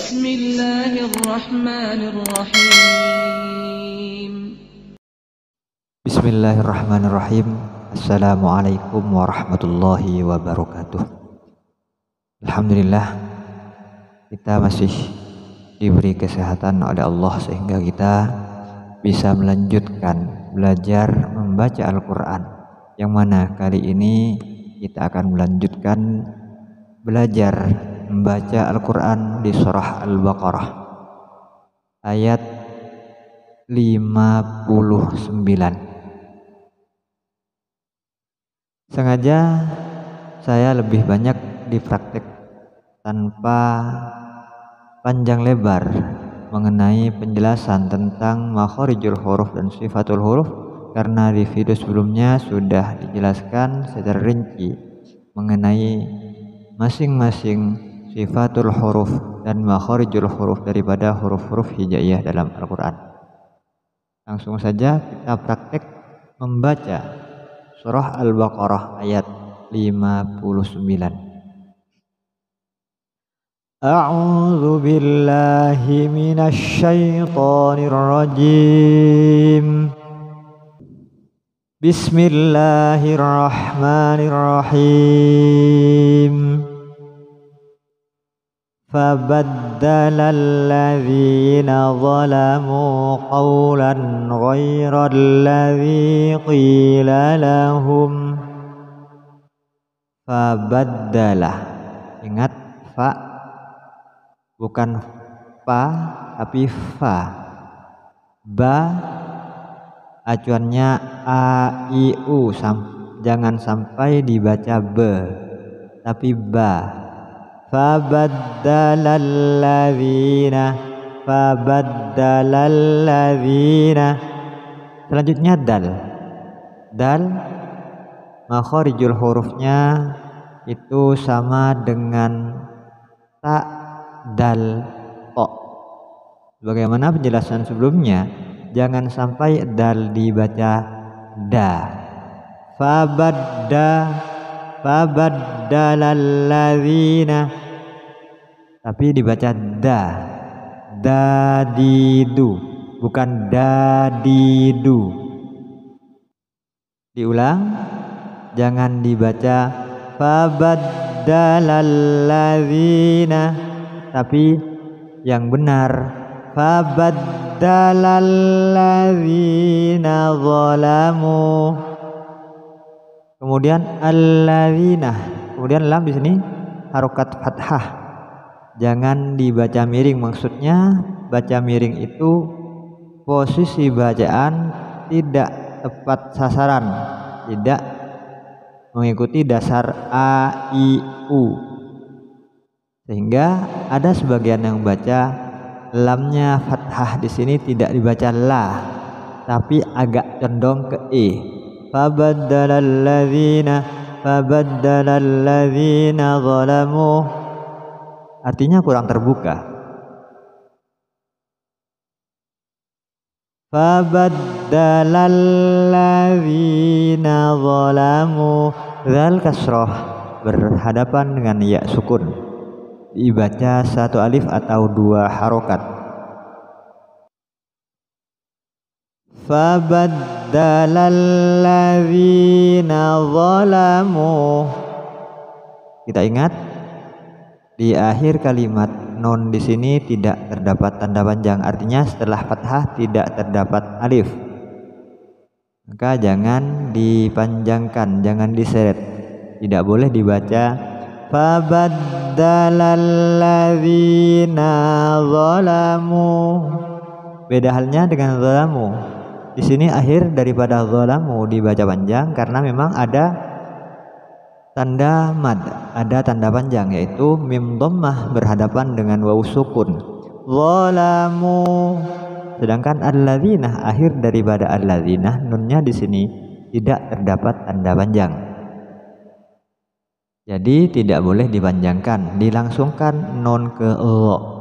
Bismillahirrahmanirrahim. Bismillahirrahmanirrahim. Assalamualaikum warahmatullahi wabarakatuh. Alhamdulillah, kita masih diberi kesehatan oleh Allah sehingga kita bisa melanjutkan belajar membaca Al-Quran, yang mana kali ini kita akan melanjutkan belajar membaca Al-Quran di surah Al-Baqarah ayat 59. Sengaja saya lebih banyak dipraktek tanpa panjang lebar mengenai penjelasan tentang makharijul huruf dan sifatul huruf, karena di video sebelumnya sudah dijelaskan secara rinci mengenai masing-masing sifatul huruf dan makharijul huruf daripada huruf-huruf hijaiyah dalam Al-Quran. Langsung saja kita praktek membaca surah Al-Baqarah ayat 59. A'udzu billahi minasy syaithanir rajim. Bismillahirrahmanirrahim. Fabaddala alladzina zalamu qawlan ghayra alladzi qila lahum. Fabaddala, ingat fa bukan fa tapi fa. Ba acuannya a i u, jangan sampai dibaca be tapi ba. Fabaddalalladzina. Selanjutnya dal makharijul hurufnya itu sama dengan ta, dal, to. Bagaimana penjelasan sebelumnya, jangan sampai dal dibaca da. Fabaddalalladzina, tapi dibaca da. Dadidu, bukan dadidu. Diulang, jangan dibaca fabaddalalladzina, tapi yang benar fabaddalalladzina zalamu. Kemudian alladzina, kemudian lam di sini harokat fathah, jangan dibaca miring. Maksudnya baca miring itu posisi bacaan tidak tepat sasaran, tidak mengikuti dasar a i u, sehingga ada sebagian yang baca lamnya fathah di sini tidak dibaca la, tapi agak condong ke e. Fabaddalalladzina zalamu, artinya kurang terbuka. Fabaddalalladzina zalamu, zal kasroh berhadapan dengan ya sukun, dibaca satu alif atau dua harokat. Fabaddalalladzina zalamu. Kita ingat di akhir kalimat nun di sini tidak terdapat tanda panjang, artinya setelah fathah tidak terdapat alif. Maka jangan dipanjangkan, jangan diseret. Tidak boleh dibaca fabaddalalladzina zalamu. Beda halnya dengan zalamu. Di sini akhir daripada zalamu dibaca panjang karena memang ada tanda mad, ada tanda panjang, yaitu mim dhammah berhadapan dengan waw sukun. Zalamu. Sedangkan alladzina, akhir daripada alladzina, nunnya di sini tidak terdapat tanda panjang. Jadi tidak boleh dipanjangkan, dilangsungkan nun ke lo.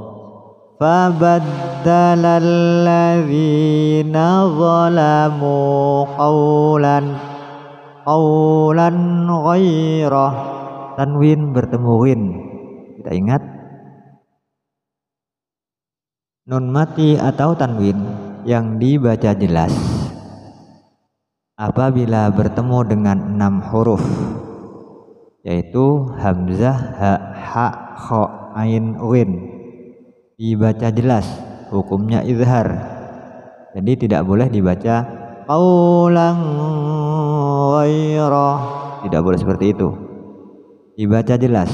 Fabaddalalladzina zalamu qawlan ghairah, tanwin bertemu win. Kita ingat nun mati atau tanwin yang dibaca jelas apabila bertemu dengan 6 huruf, yaitu hamzah, ha, kha, ain, ghin, dibaca jelas, hukumnya izhar. Jadi tidak boleh dibaca qaulan ghaira, tidak boleh seperti itu. Dibaca jelas,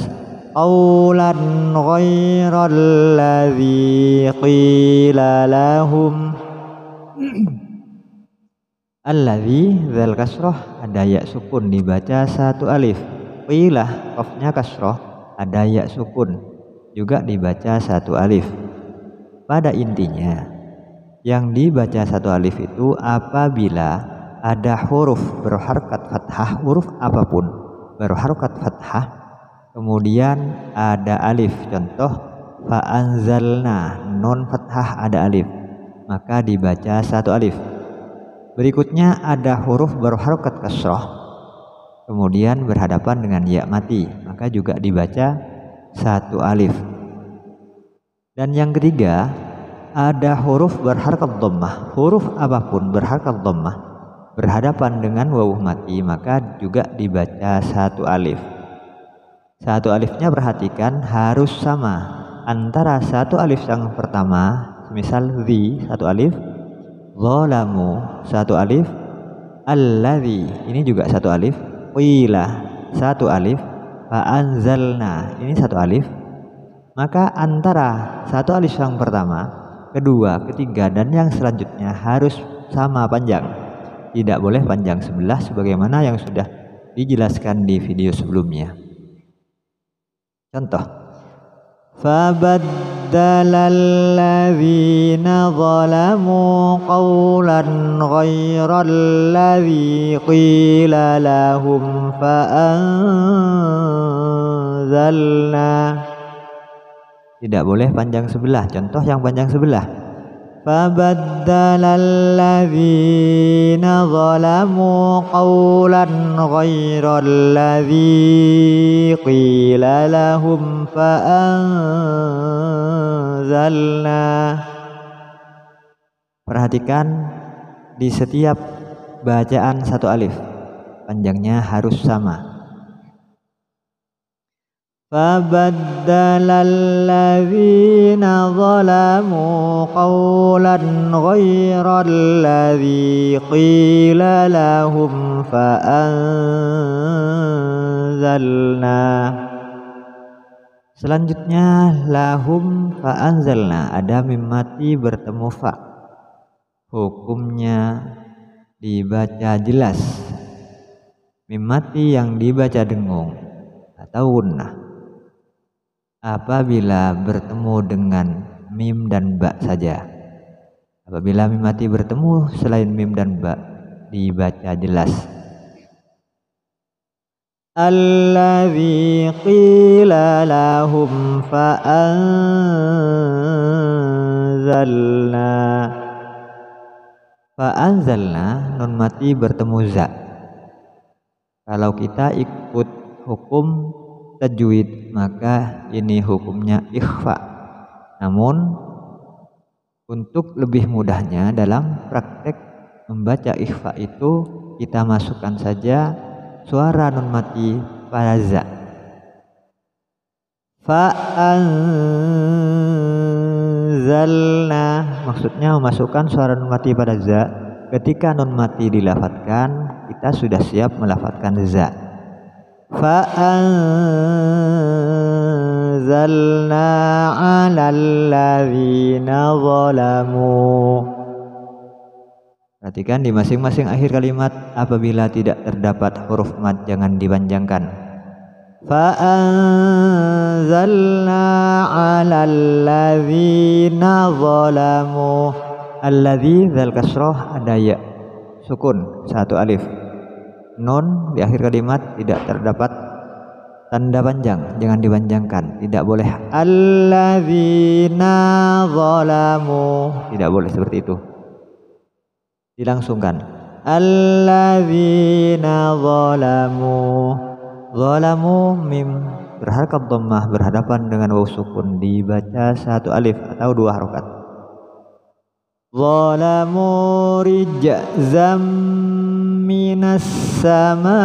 qaulan ghairal ladzi qila lahum. Alladzi dzal kasroh ada ya sukun, dibaca 1 alif. Qilah qafnya kasroh ada ya sukun, juga dibaca 1 alif. Pada intinya yang dibaca 1 alif itu apabila ada huruf berharokat fathah, huruf apapun berharokat fathah, kemudian ada alif, contoh fa anzalna, nun fathah ada alif, maka dibaca 1 alif. Berikutnya ada huruf berharokat kasroh, kemudian berhadapan dengan ya mati, maka juga dibaca 1 alif. Dan yang ketiga, ada huruf berharokat dhammah, huruf apapun berharokat dhammah berhadapan dengan wawu mati, maka juga dibaca 1 alif. 1 alifnya perhatikan harus sama antara 1 alif yang pertama, misal zi 1 alif, zalamu 1 alif, alladzi ini juga 1 alif, qila 1 alif, fa anzalna ini 1 alif. Maka antara 1 alif yang pertama, kedua, ketiga, dan yang selanjutnya harus sama panjang, tidak boleh panjang sebelah sebagaimana yang sudah dijelaskan di video sebelumnya. Contoh, fabaddala alladzina zalamu qawlan ghairal ladzi qila lahum fa anzalna. Tidak boleh panjang sebelah. Contoh yang panjang sebelah, fabaddala alladzina zalamu qawlan ghairal ladzi qila lahum fa anzalna. Perhatikan di setiap bacaan 1 alif panjangnya harus sama. Fabaddala alladzina zalamu qawlan ghairal ladzi qila lahum fa anzalna. Selanjutnya lahum fa anzalna, ada mim mati bertemu fa, hukumnya dibaca jelas. Mim mati yang dibaca dengung atau gunnah apabila bertemu dengan mim dan ba saja. Apabila mim mati bertemu selain mim dan ba, dibaca jelas. Alladzi qila lahum fa anzalna. Fa anzalna nun mati bertemu za. Kalau kita ikut hukum tajwid maka ini hukumnya ikhfa. Namun untuk lebih mudahnya dalam praktek membaca ikhfa itu kita masukkan saja suara nun mati pada za. Fa anzalna maksudnya memasukkan suara nun mati pada za. Ketika nun mati dilafadzkan, kita sudah siap melafadzkan za. Fa anzalna 'alal ladzina zalamu. Perhatikan di masing-masing akhir kalimat apabila tidak terdapat huruf mad jangan dipanjangkan. Fa anzalna 'alal ladzina zalamu. Alladzi dzal kasroh ada ya sukun 1 alif. Nun di akhir kalimat tidak terdapat tanda panjang, jangan dipanjangkan. Tidak boleh alladzina zalamu, tidak boleh seperti itu. Dilangsungkan alladzina zalamu. Zalamu mim berharokat dhammah berhadapan dengan waw sukun, dibaca 1 alif atau 2 harokat. Zalamu rijzam minas sama.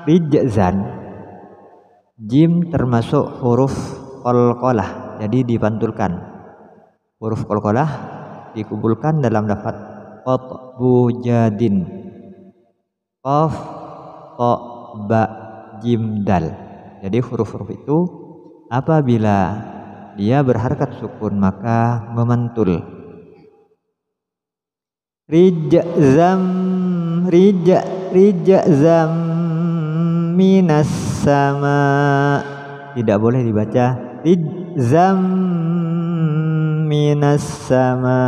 Rijzan, jim termasuk huruf qalqalah, jadi dipantulkan. Huruf qalqalah dikumpulkan dalam lafaz qatbujadin, qaf ta ba jim dal. Jadi huruf-huruf itu apabila dia berharakat sukun maka memantul. Rijzam minas sama, tidak boleh dibaca rijzam minas sama,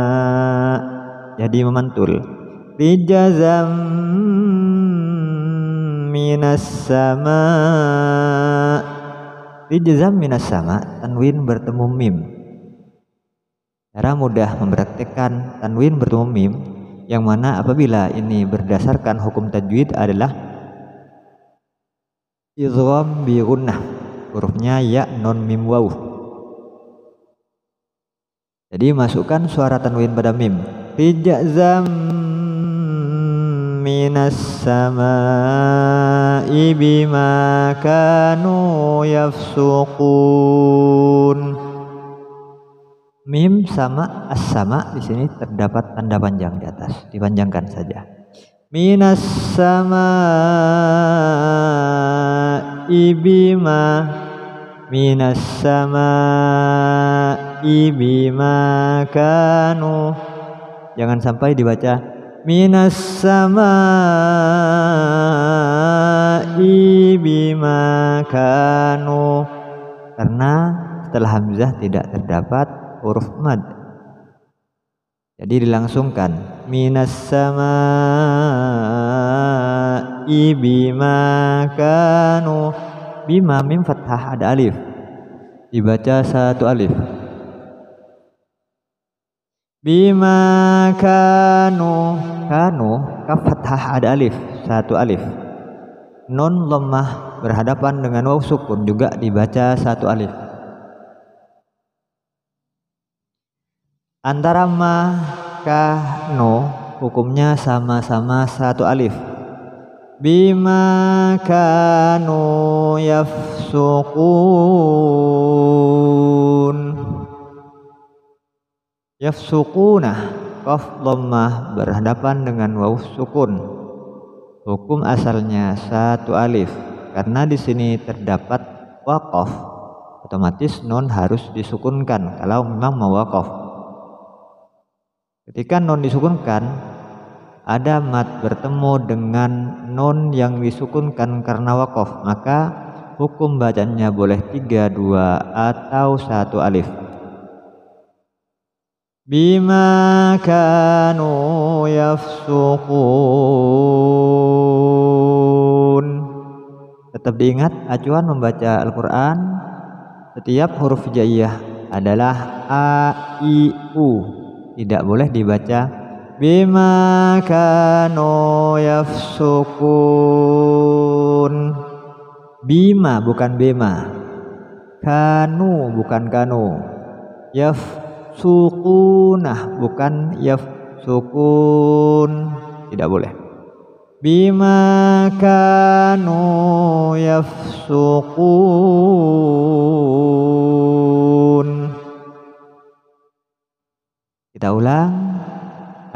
jadi memantul. Rijzam minas sama, rijzam minas sama, tanwin bertemu mim. Cara mudah mempraktikkan tanwin bertemu mim, yang mana apabila ini berdasarkan hukum tajwid adalah idgham bi gunnah, hurufnya ya non mim waw. Jadi masukkan suara tanwin pada mim. Rijzam minas samaa'i bima kanu yafsuqun. Mim sama as-sama di sini terdapat tanda panjang di atas, dipanjangkan saja. Minas samaa'i bima, minas samaa'i bima kanu, jangan sampai dibaca minas samaa'i bima kanu, karena setelah hamzah tidak terdapat huruf mad. Jadi dilangsungkan minas samaa'i bima kanu. Bima mim fathah ada alif, dibaca satu alif. Bima kanu, kaf fathah ada alif, satu alif. Nun lemah berhadapan dengan waw sukun juga dibaca satu alif. Antara ma kah no hukumnya sama-sama satu alif. Bima kanu yafsuqun, yafsuqunah, qaf dhammah berhadapan dengan waw sukun. Hukum asalnya satu alif, karena di sini terdapat waqaf, otomatis nun harus disukunkan kalau memang mau waqaf. Ketika nun disukunkan, ada mat bertemu dengan nun yang disukunkan karena waqaf, maka hukum bacanya boleh 3, 2 atau 1 alif. Bima kanu yafsuqun. Tetap diingat acuan membaca Al-Quran, setiap huruf hijaiyah adalah a, i, u. Tidak boleh dibaca bima kanu yafsukun. Bima bukan bema, kanu bukan kanu, yafsukunah bukan yafsukun. Tidak boleh. Bima kanu yafsukun. Kita ulang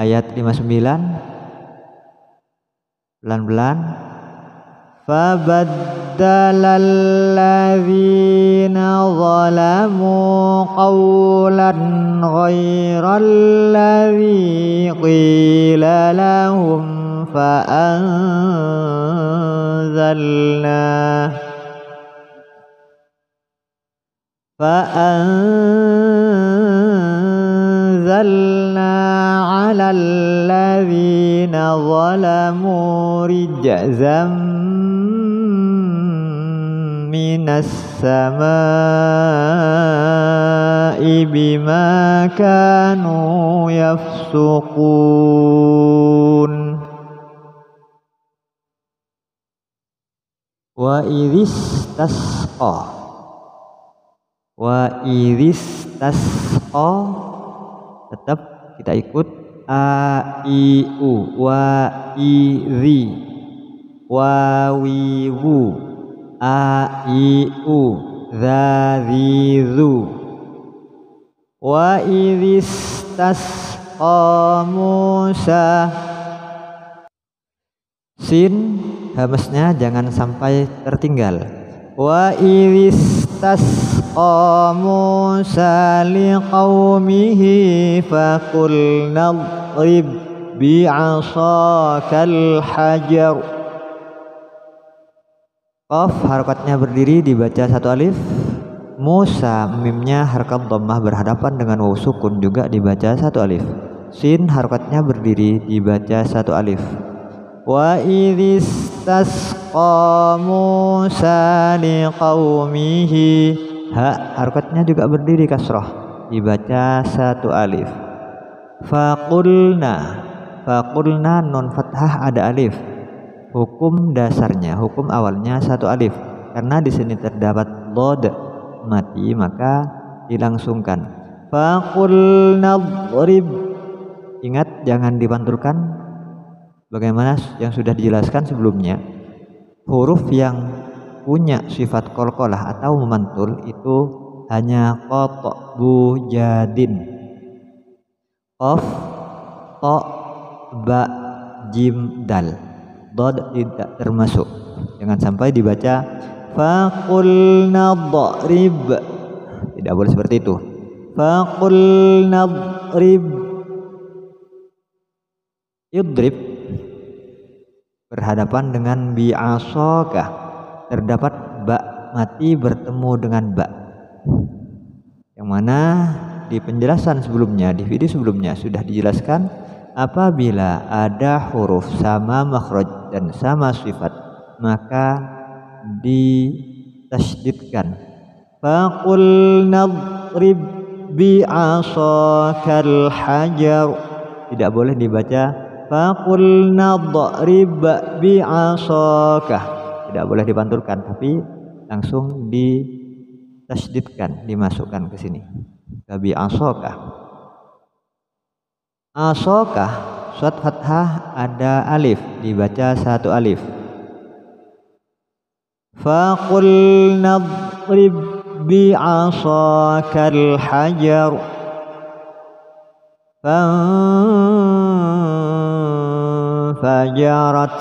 ayat 59 pelan-pelan. Fabaddala alladzina zalamu qawlan ghairal ladzi qila lahum فأنزلنا على الذين ظلموا رجزا من السماء بما كانوا يفسقون. وإذ tetap kita ikut a i u, wa i ri, wa wi wu, a i u, za zi zu, wa idhistasqa Musa. Sin hamesnya jangan sampai tertinggal. Wa idhistasqa Musa liqaumihi faqulna idrib bi'asakal hajar. Qaf harokatnya berdiri dibaca 1 alif. Musa mimnya harakat dhammah berhadapan dengan waw sukun juga dibaca 1 alif. Sin harokatnya berdiri dibaca 1 alif. Wa idhistasqa Musa liqaumihi, ha harokatnya juga berdiri kasrah dibaca 1 alif. Faqulna non fathah ada alif. Hukum dasarnya, hukum awalnya 1 alif. Karena di sini terdapat dhad mati maka dilangsungkan. Faqulna idrib. Ingat jangan dipantulkan. Bagaimana yang sudah dijelaskan sebelumnya, huruf yang punya sifat qalqalah atau memantul itu hanya qata, bu, jadin, qaf, ta, ba, jim, dal. Dhad tidak termasuk. Jangan sampai dibaca faqulna dhrib. Tidak boleh seperti itu. Faqulna dhrib. Idrib berhadapan dengan bi'asaka, terdapat ba mati bertemu dengan ba, yang mana di penjelasan sebelumnya, di video sebelumnya sudah dijelaskan apabila ada huruf sama makhraj dan sama sifat maka ditasydidkan. Faqulna idrib bi'asakal hajar. Tidak boleh dibaca faqulna idrib bi'asaka. Tidak boleh dipantulkan tapi langsung ditasydidkan, dimasukkan ke sini. Ke bi'asaka. Asaka shad fathah ada alif dibaca 1 alif. Faqulna idrib bi'asakal hajar. Fanfajarat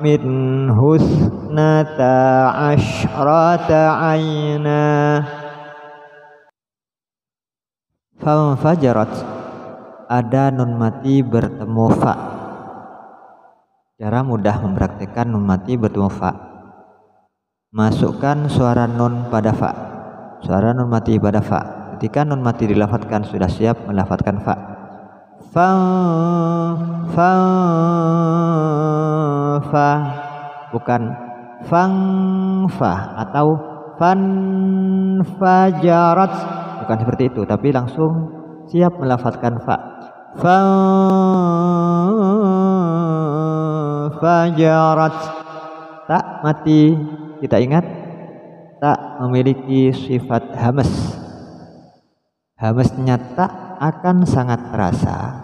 minhu ithnata asyrata ayna. Fanfajarat ada nun mati bertemu fa. Cara mudah mempraktikkan nun mati bertemu fa. Masukkan suara nun pada fa. Suara nun mati pada fa. Ketika nun mati dilafadzkan sudah siap melafadzkan fa. Fa bukan fang fa atau fan fajarat, bukan seperti itu tapi langsung siap melafadzkan fa. Fajarat. Tak mati, kita ingat tak memiliki sifat hamas. Hamasnya tak akan sangat terasa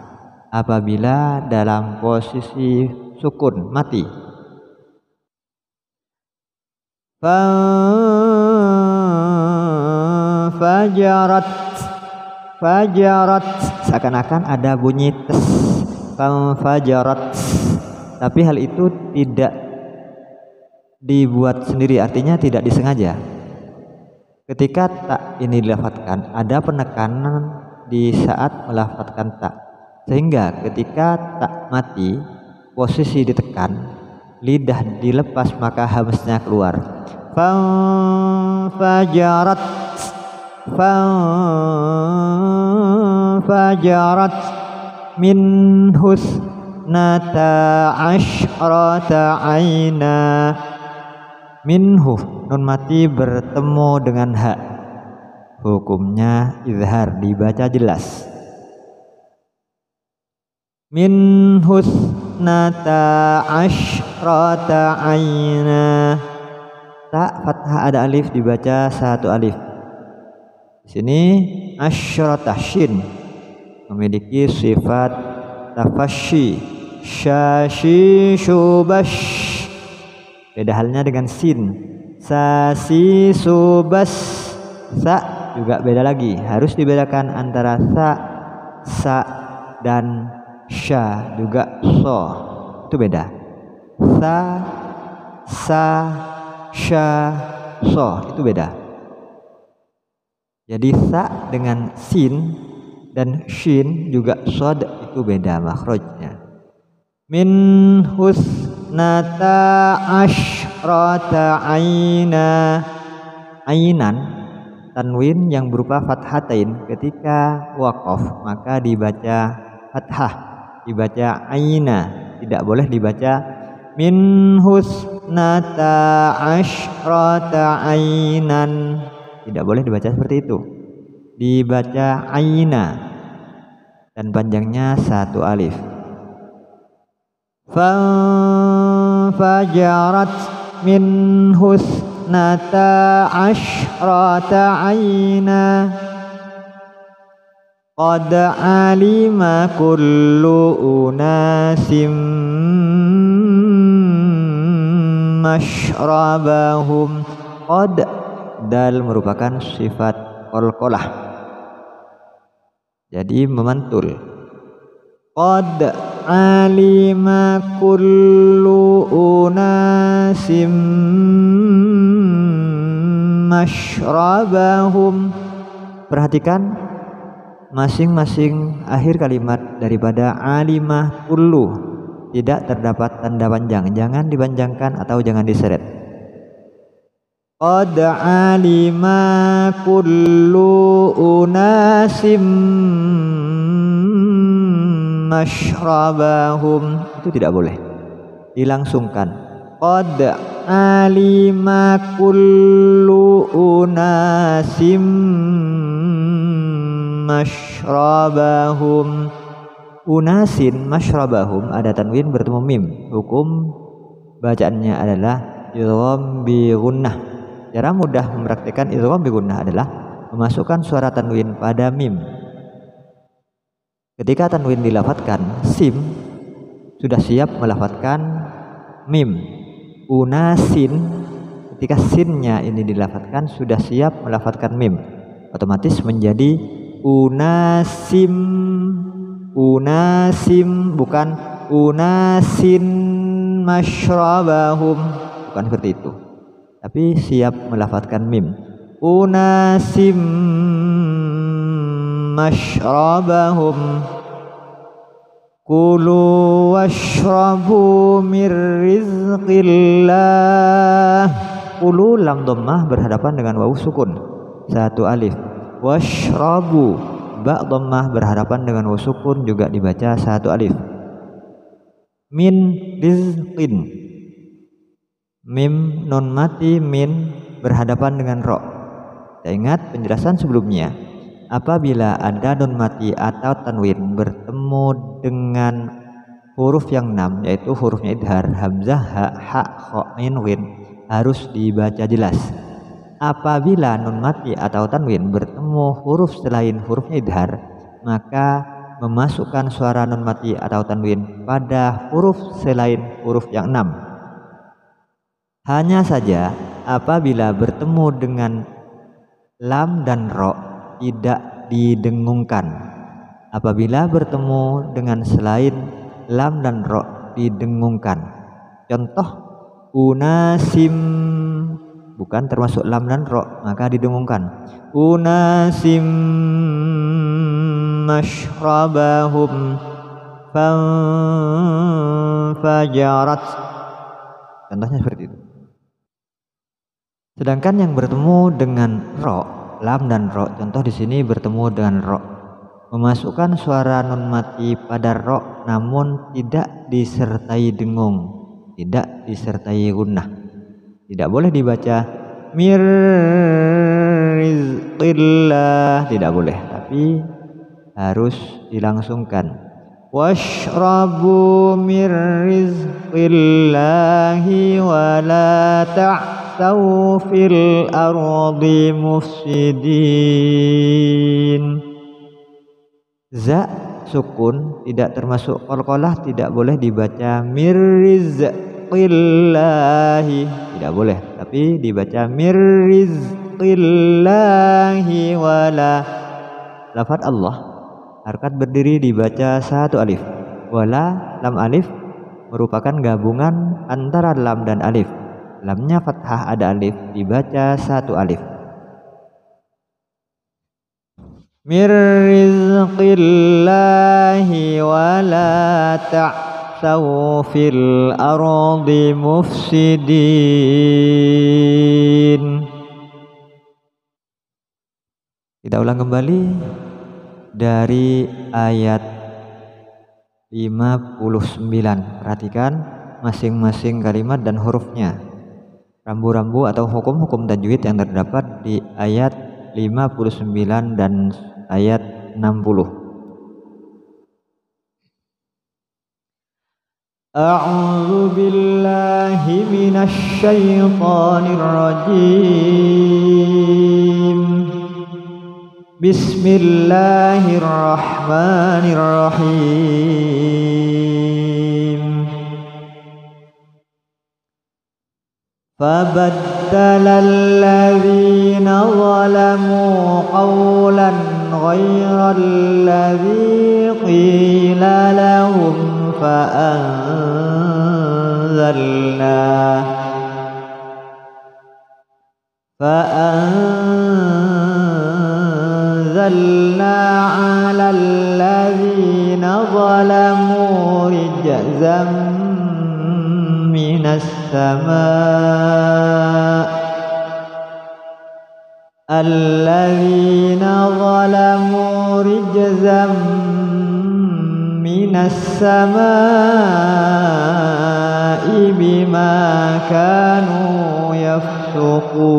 apabila dalam posisi sukun mati. Fajarat seakan-akan ada bunyi tes. Fajarat, tapi hal itu tidak dibuat sendiri, artinya tidak disengaja. Ketika tak ini dilafadzkan ada penekanan di saat melafadzkan tak, sehingga ketika tak mati posisi ditekan, lidah dilepas maka hamznya keluar. Fajarat min husnata asyrata aina. Minhu nun mati bertemu dengan ha, hukumnya izhar dibaca jelas. Min husnata asyrata aina. Tak fathah ada alif dibaca 1 alif. Di sini asyrata shin memiliki sifat tafasyi. Syashi syubash, beda halnya dengan sin. Sasi subas, sa juga beda lagi, harus dibedakan antara sa dan sya juga so, itu beda. Sa, sya, so itu beda. Jadi sa dengan sin dan shin juga sod itu beda makhrajnya. Min husnata asyrata aina, ainan tanwin yang berupa fathatain ketika waqaf maka dibaca fathah, dibaca aina, tidak boleh dibaca min husnata asyrata ainan, tidak boleh dibaca seperti itu, dibaca aina dan panjangnya 1 alif. Fajarat min husnata asyrata aina qad alima kullu unasim mashrabahum. Qad, dal merupakan sifat qalqalah, jadi memantul. Qad alima kullu unasim mashrabahum. Perhatikan masing-masing akhir kalimat daripada alimah kullu tidak terdapat tanda panjang, jangan dipanjangkan atau jangan diseret. Qad alima kullu unasim mashrabahum, itu tidak boleh dilangsungkan. Qad alima kullu unasim mashrabahum. Unasin mashrabahum ada tanwin bertemu mim, hukum bacaannya adalah idgham bi gunnah. Cara mudah mempraktikkan idgham bi gunnah adalah memasukkan suara tanwin pada mim. Ketika tanwin dilafadzkan, sim sudah siap melafadzkan mim. Unasin, ketika sinnya ini dilafadzkan sudah siap melafadzkan mim, otomatis menjadi unasim. Unasim, bukan unasin mashrabahum, bukan seperti itu, tapi siap melafadzkan mim. Unasim mashrabahum kulu washrabu mir rizqillah. Kulu lam dhammah berhadapan dengan wawu sukun 1 alif. Washrabu ba dhammah berhadapan dengan wawu sukun juga dibaca 1 alif. Min rizqin, mim nun mati min berhadapan dengan ro. Kita ingat penjelasan sebelumnya, apabila ada nun mati atau tanwin bertemu dengan huruf yang 6 yaitu hurufnya idhar, hamzah, ha, kha, ain, ghin, harus dibaca jelas. Apabila nun mati atau tanwin bertemu huruf selain hurufnya idhar, maka memasukkan suara nun mati atau tanwin pada huruf selain huruf yang 6. Hanya saja apabila bertemu dengan lam dan ro tidak didengungkan. Apabila bertemu dengan selain lam dan ro didengungkan. Contoh unasim bukan termasuk lam dan ro, maka didengungkan. Unasim mashrabahum fajarat. Contohnya seperti itu. Sedangkan yang bertemu dengan ro, lam dan ro, contoh di sini bertemu dengan ro, memasukkan suara nun mati pada ro namun tidak disertai dengung, tidak disertai gunnah. Tidak boleh dibaca mir rizqillah, tidak boleh, tapi harus dilangsungkan. Washrabu mir rizqillahi wa la ta'thaw fil ardi mufsidin. Za sukun tidak termasuk qalqalah, tidak boleh dibaca mirrizqillahi, tidak boleh, tapi dibaca mirrizqillahi wala. Lafaz Allah harkat berdiri dibaca satu alif. Wala lam alif merupakan gabungan antara lam dan alif. Lamnya fathah ada alif dibaca satu alif. Mir rizqillahi wala ta'tsaw fil ardi mufsidin. Kita ulang kembali dari ayat 59. Perhatikan masing-masing kalimat dan hurufnya. Rambu-rambu atau hukum-hukum tajwid yang terdapat di ayat 59 dan ayat 60. A'udzu billahi minasy syaithanir rajim. Bismillahirrahmanirrahim. Fabaddala alladhina zalamu qawlan ghayra alladhi qila lahum فأنزلنا على الذين ظلموا رجزا من السماء الذين ظلموا رجزا من السماء بما كانوا يفسقون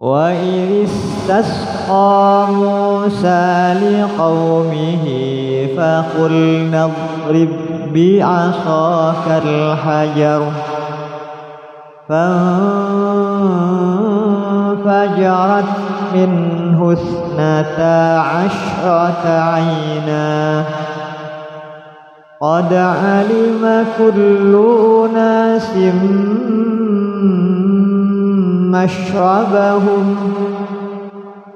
وإذ استسقى موسى لقومه فقلنا اضرب بعصاك الحجر فانفجرت منه 12 عينا قد علم كل أناس مشربهم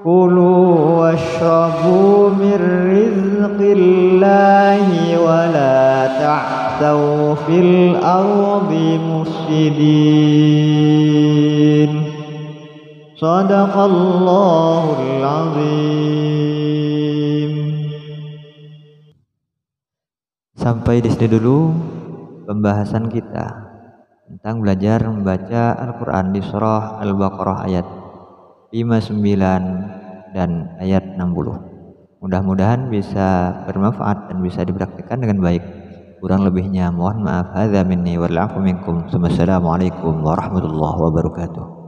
كلوا واشربوا من رزق الله ولا تعثوا في الأرض مفسدين Sadaqallahul azim. Sampai di sini dulu pembahasan kita tentang belajar membaca Al-Quran di surah Al-Baqarah ayat 59 dan ayat 60. Mudah-mudahan bisa bermanfaat dan bisa dipraktikkan dengan baik. Kurang lebihnya mohon maaf. Hadza minni wal 'afwu minkum. Wassalamualaikum warahmatullahi wabarakatuh.